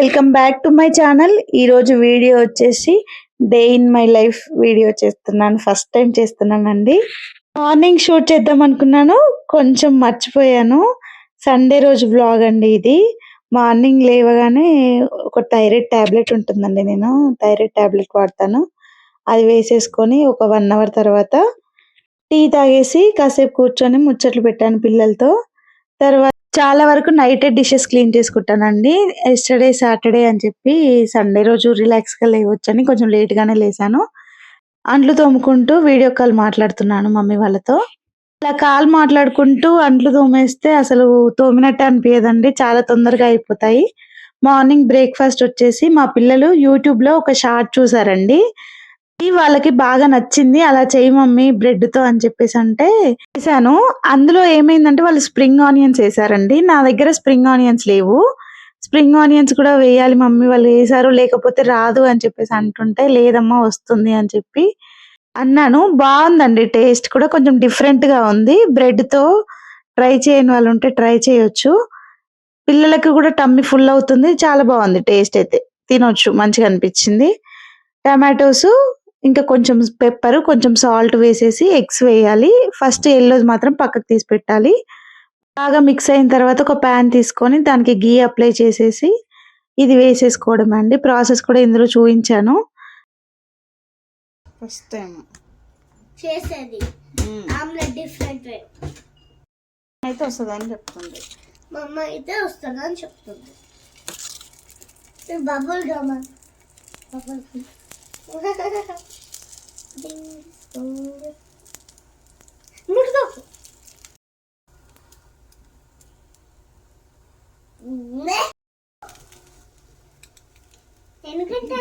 Welcome back to my channel. ఈరోజు video వచ్చేసి day in my life video చేస్తున్నాను. First time చేస్తున్నానండి. Morning shoot చేద్దాం అనుకున్నాను, కొంచెం మర్చిపోయాను. సండే రోజు వ్లాగ్ అండి ఇది. మార్నింగ్ లేవగానే ఒక థైరాయిడ్ టాబ్లెట్ ఉంటుందండి, నేను థైరాయిడ్ టాబ్లెట్ వాడతాను. అది వేసేసుకొని ఒక 1 అవర్ తర్వాత టీ తాగేసి కాసేపు కూర్చొని ముచ్చట్లు పెట్టాను పిల్లలతో. తర్వాత చాలా వరకు నైటే డిషెస్ క్లీన్ చేసుకుంటానండి. ఎస్టర్డే సాటర్డే అని చెప్పి సండే రోజు రిలాక్స్గా లేవచ్చని కొంచెం లేట్గానే లేసాను. అంట్లు తోముకుంటూ వీడియో కాల్ మాట్లాడుతున్నాను మమ్మీ వాళ్ళతో. ఇలా కాల్ మాట్లాడుకుంటూ అంట్లు తోమేస్తే అసలు తోమినట్టే అనిపించదండి, చాలా తొందరగా అయిపోతాయి. మార్నింగ్ బ్రేక్ఫాస్ట్ వచ్చేసి మా పిల్లలు యూట్యూబ్లో ఒక షార్ట్ చూసారండి, వాళ్ళకి బాగా నచ్చింది. అలా చేయి మమ్మీ బ్రెడ్ తో అని చెప్పేసి అంటే చేశాను. అందులో ఏమైందంటే వాళ్ళు స్ప్రింగ్ ఆనియన్స్ వేసారండి. నా దగ్గర స్ప్రింగ్ ఆనియన్స్ లేవు. స్ప్రింగ్ ఆనియన్స్ కూడా వేయాలి మమ్మీ, వాళ్ళు వేసారు లేకపోతే రాదు అని చెప్పేసి అంటుంటే లేదమ్మా వస్తుంది అని చెప్పి అన్నాను. బాగుందండి, టేస్ట్ కూడా కొంచెం డిఫరెంట్ గా ఉంది. బ్రెడ్ తో ట్రై చేయని వాళ్ళు ఉంటే ట్రై చేయొచ్చు. పిల్లలకి కూడా టమ్మీ ఫుల్ అవుతుంది. చాలా బాగుంది, టేస్ట్ అయితే తినొచ్చు, మంచిగా అనిపించింది. టమాటోస్ ఇంకా కొంచెం పెప్పర్, కొంచెం సాల్ట్ వేసేసి ఎగ్స్ వేయాలి. ఫస్ట్ ఎల్లోది మాత్రం పక్కకు తీసి పెట్టాలి. బాగా మిక్స్ అయిన తర్వాత ఒక ప్యాన్ తీసుకొని దానికి గీ అప్లై చేసేసి ఇది వేసేసుకోవడం అండి. ప్రాసెస్ కూడా ఇందులో చూపించాను. ఫస్ట్ టైం చేసేది ఆమ్లెట్ డిఫరెంట్ వే అయితే వస్తుందని చెప్తుంది, మా అమ్మ అయితే వస్తుందని చెప్తుంది. బబుల్ గమ్ ఎందుకంటే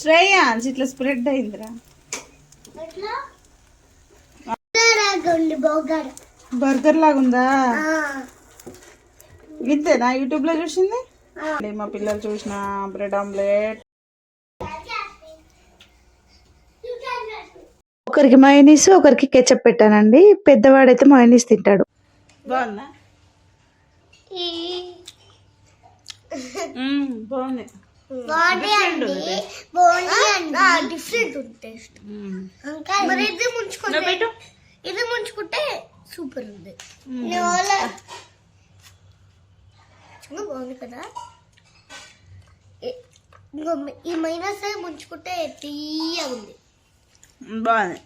శ్రేయాన్స్ ఇట్లా స్ప్రెడ్ అయిందిరా. బర్గర్ లాగా ఉందా? ఇంతేనా యూట్యూబ్ లో చూసింది? మా పిల్లలు చూసిన బ్రెడ్ ఆమ్లెట్. ఒకరికి మయోనీస్, ఒకరికి కెచప్ పెట్టానండి. పెద్దవాడైతే మయోనీస్ తింటాడు. బాగుందా? బాగుంది. డిఫరెంట్ ఉంది టేస్ట్. మరి ఇది ముంచుకుంటే సూపర్ ఉంది. బాగుంది కదా. ఈ మైనస్ ముంచుకుంటే తీయగా ఉంది. బాగుంది,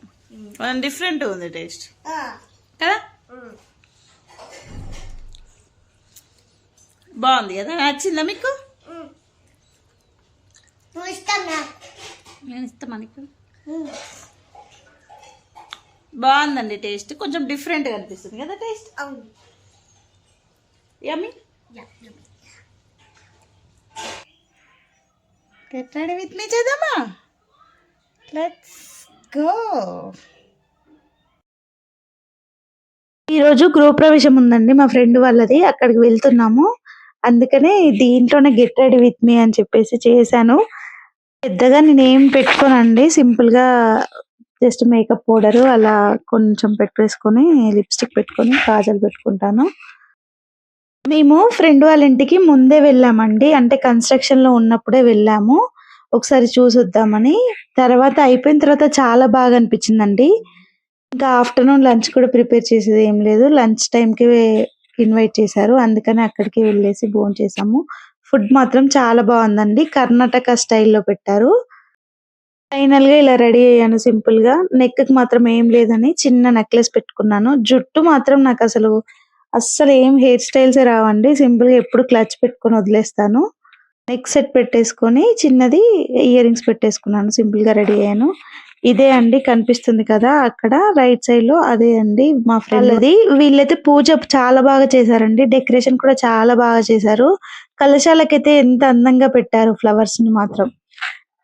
డిఫరెంట్ ఉంది టేస్ట్ కదా. బాగుంది కదా, నచ్చిందా మీకు? నేను ఇస్తామా నీకు? బాగుందండి, టేస్ట్ కొంచెం డిఫరెంట్గా అనిపిస్తుంది కదా taste. Yummy. Get ready with me చేద్దామా? Let's go. ఈరోజు గృహప్రవేశం ఉందండి మా ఫ్రెండ్ వాళ్ళది, అక్కడికి వెళ్తున్నాము. అందుకనే దీంట్లోనే గెట్ రెడీ విత్ మీ అని చెప్పేసి చేశాను. పెద్దగా నేనేం పెట్టుకోనండి, సింపుల్గా జస్ట్ మేకప్ పౌడర్ అలా కొంచెం పెట్టేసుకొని లిప్స్టిక్ పెట్టుకొని కాజల్ పెట్టుకుంటాను. మేము ఫ్రెండ్ వాళ్ళ ఇంటికి ముందే వెళ్ళామండి, అంటే కన్స్ట్రక్షన్లో ఉన్నప్పుడే వెళ్ళాము ఒకసారి చూసొద్దామని. తర్వాత అయిపోయిన తర్వాత చాలా బాగా అనిపించిందండి. ఇంకా ఆఫ్టర్నూన్ లంచ్ కూడా ప్రిపేర్ చేసేది ఏం లేదు, లంచ్ టైంకి ఇన్వైట్ చేశారు, అందుకని అక్కడికి వెళ్ళేసి భోజనం చేసాము. ఫుడ్ మాత్రం చాలా బాగుందండి, కర్ణాటక స్టైల్లో పెట్టారు. ఫైనల్ గా ఇలా రెడీ అయ్యాను సింపుల్ గా. నెక్ కి మాత్రం ఏం లేదని చిన్న నెక్లెస్ పెట్టుకున్నాను. జుట్టు మాత్రం నాకు అస్సలు ఏం హెయిర్ స్టైల్స్ రావండి, సింపుల్ గా ఎప్పుడు క్లచ్ పెట్టుకొని వదిలేస్తాను. నెక్ సెట్ పెట్టేసుకొని చిన్నది ఇయర్ రింగ్స్ పెట్టేసుకున్నాను, సింపుల్ గా రెడీ అయ్యాను. ఇదే అండి కనిపిస్తుంది కదా అక్కడ రైట్ సైడ్ లో, అదే అండి మా ఫ్రెండ్. వీళ్ళైతే పూజ చాలా బాగా చేశారండి, డెకరేషన్ కూడా చాలా బాగా చేశారు. కలశాలకైతే ఎంత అందంగా పెట్టారు ఫ్లవర్స్ ని, మాత్రం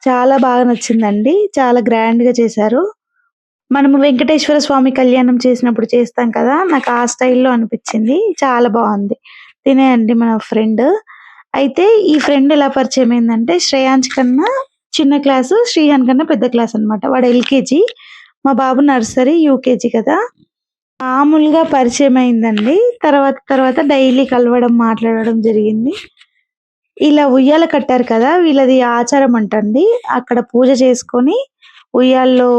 చాలా బాగా నచ్చిందండి. చాలా గ్రాండ్ గా చేశారు. మనము వెంకటేశ్వర స్వామి కళ్యాణం చేసినప్పుడు చేస్తాం కదా, నాకు ఆ స్టైల్లో అనిపించింది, చాలా బాగుంది. తినేయండి మన ఫ్రెండ్. అయితే ఈ ఫ్రెండ్ ఎలా పరిచయం అయిందంటే శ్రేయాంశ్ కన్నా చిన్న క్లాసు, శ్రీహాన్ కన్నా పెద్ద క్లాస్ అన్నమాట. వాడు ఎల్కేజీ, మా బాబు నర్సరీ యూకేజీ కదా. మామూలుగా పరిచయం అయిందండి. తర్వాత డైలీ కలవడం, మాట్లాడడం జరిగింది. ఇలా ఉయ్యాల కట్టారు కదా, వీళ్ళది ఆచారం అంటండి. అక్కడ పూజ చేసుకొని ఉయ్యాల్లో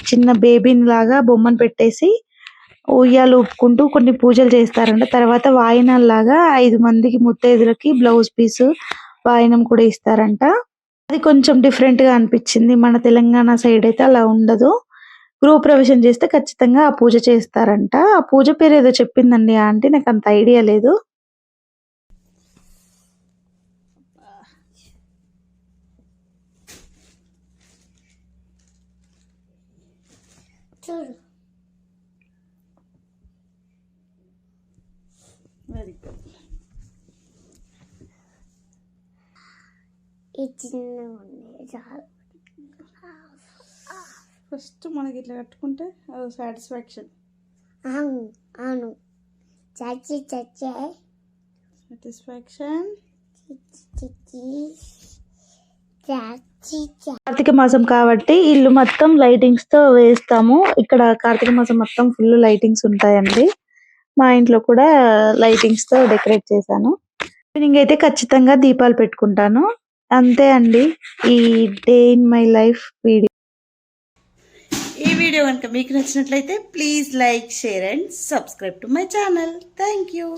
చిన్న బేబీని లాగా బొమ్మను పెట్టేసి ఉయ్యాలు ఊపుకుంటూ కొన్ని పూజలు చేస్తారంట. తర్వాత వాయినాలు లాగా 5 మందికి ముత్తైదులకి బ్లౌజ్ పీస్, వాయినం కూడా ఇస్తారంట. అది కొంచెం డిఫరెంట్ గా అనిపించింది. మన తెలంగాణ సైడ్ అయితే అలా ఉండదు. గృహప్రవేశం చేస్తే ఖచ్చితంగా ఆ పూజ చేస్తారంట. ఆ పూజ పేరు ఏదో చెప్పిందండి ఆంటీ, నాకు అంత ఐడియా లేదు. చూడు వెరీ గుడ్. ఈ చిన్న ఉన్నాయి చాలు. ఫస్ట్ మనకి ఇట్లా కట్టుకుంటే అది సాటిస్ఫాక్షన్. అవును అవును చచ్చి చచ్చే సాటిస్ఫాక్షన్. చిచ్చి చచ్చి కార్తీక మాసం కాబట్టి ఇల్లు మొత్తం లైటింగ్స్ తో వేస్తాము. ఇక్కడ కార్తీక మాసం మొత్తం ఫుల్ లైటింగ్స్ ఉంటాయండి. మా ఇంట్లో కూడా లైటింగ్స్ తో డెకరేట్ చేశాను. ఈవినింగ్ అయితే ఖచ్చితంగా దీపాలు పెట్టుకుంటాను. అంతే అండి ఈ day in my life video. ఈ వీడియో కనుక మీకు నచ్చినట్లయితే please like, share and subscribe to my channel. Thank you.